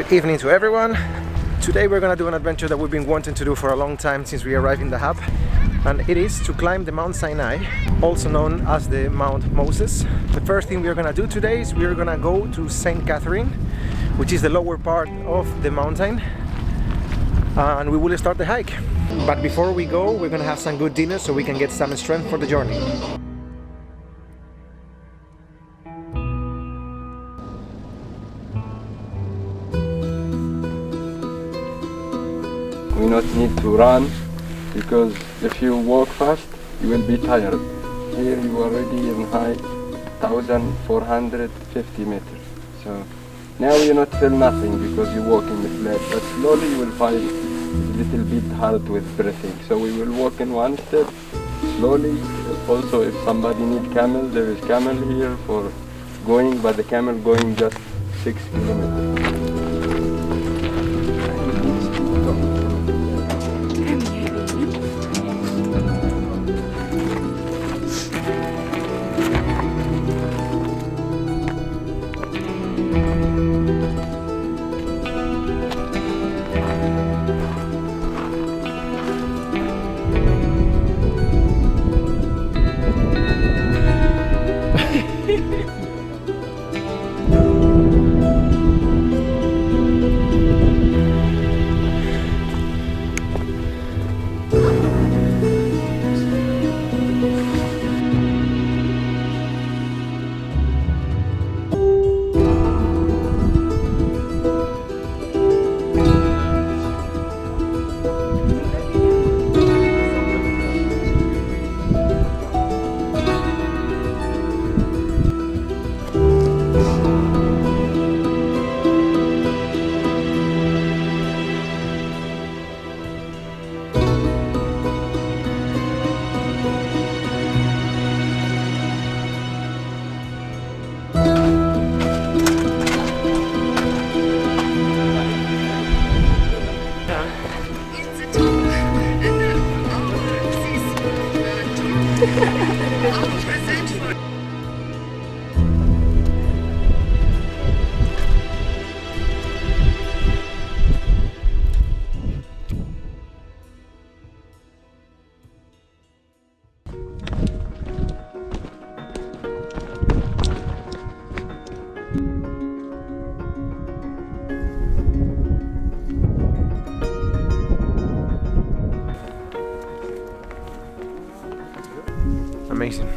Good evening to everyone. Today we're gonna do an adventure that we've been wanting to do for a long time since we arrived in the hub, and it is to climb the Mount Sinai, also known as the Mount Moses. The first thing we're gonna do today is we're gonna go to St. Catherine, which is the lower part of the mountain, and we will start the hike. But before we go, we're gonna have some good dinner so we can get some strength for the journey. We not need to run, because if you walk fast, you will be tired. Here you are already in height 1,450 meters. So now you not feel nothing because you walk in the flat, but slowly you will find it's a little bit hard with breathing. So we will walk in one step, slowly. Also, if somebody need camel, there is camel here for going, but the camel going just 6 kilometers. Amazing.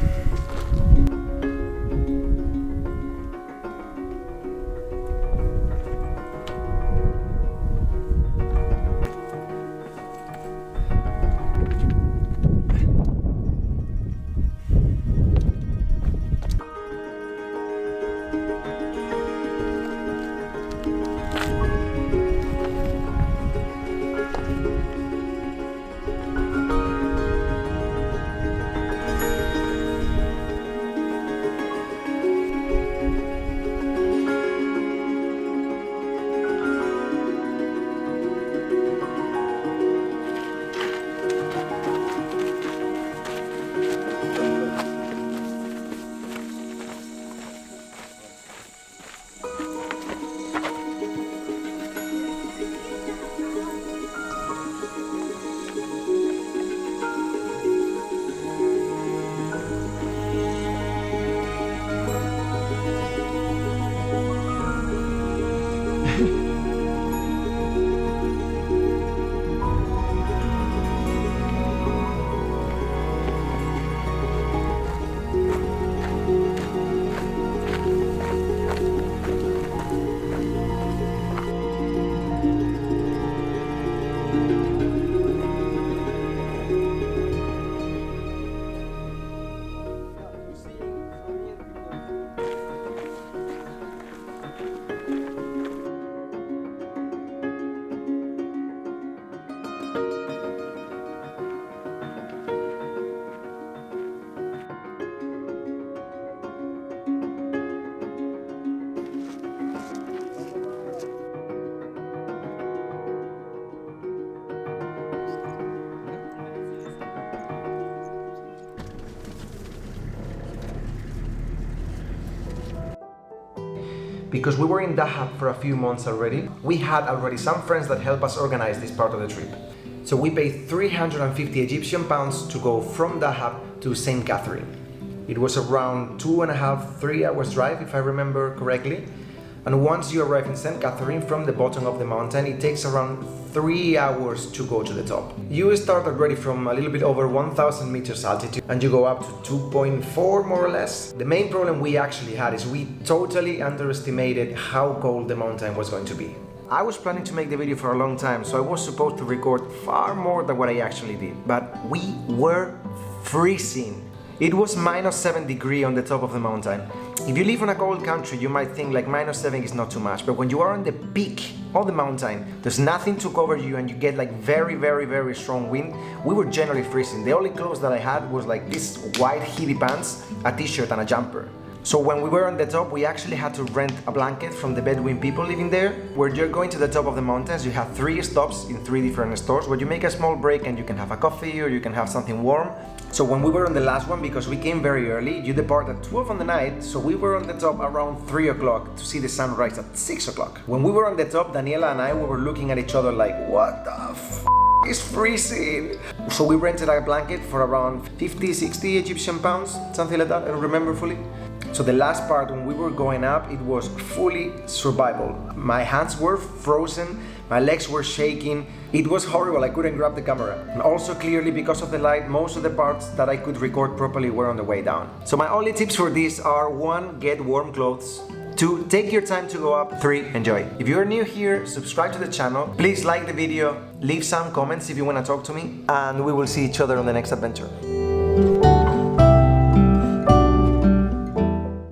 because we were in Dahab for a few months already. We had already some friends that helped us organize this part of the trip. So we paid 350 Egyptian pounds to go from Dahab to St. Catherine. It was around 2.5, 3 hours drive, if I remember correctly. And once you arrive in St. Catherine, from the bottom of the mountain, it takes around 3 hours to go to the top. You start already from a little bit over 1,000 meters altitude and you go up to 2.4 more or less. The main problem we actually had is we totally underestimated how cold the mountain was going to be. I was planning to make the video for a long time, so I was supposed to record far more than what I actually did. But we were freezing. It was -7 degrees on the top of the mountain. If you live in a cold country, you might think like -7 is not too much, but when you are on the peak of the mountain, there's nothing to cover you and you get like very strong wind. We were generally freezing. The only clothes that I had was like this white heavy pants, a t-shirt and a jumper. So when we were on the top, we actually had to rent a blanket from the Bedouin people living there. Where you're going to the top of the mountains, you have 3 stops in 3 different stores where you make a small break and you can have a coffee or you can have something warm. So when we were on the last one, because we came very early, you depart at 12 on the night, so we were on the top around 3 o'clock to see the sunrise at 6 o'clock. When we were on the top, Daniela and I, we were looking at each other like, what the f***? It's freezing! So we rented a blanket for around 50, 60 Egyptian pounds, something like that, I don't remember fully. So the last part, when we were going up, it was fully survival. My hands were frozen, my legs were shaking. It was horrible, I couldn't grab the camera. And also clearly because of the light, most of the parts that I could record properly were on the way down. So my only tips for this are 1, get warm clothes. 2, take your time to go up. 3, enjoy. If you're new here, subscribe to the channel. Please like the video, leave some comments if you want to talk to me, and we will see each other on the next adventure.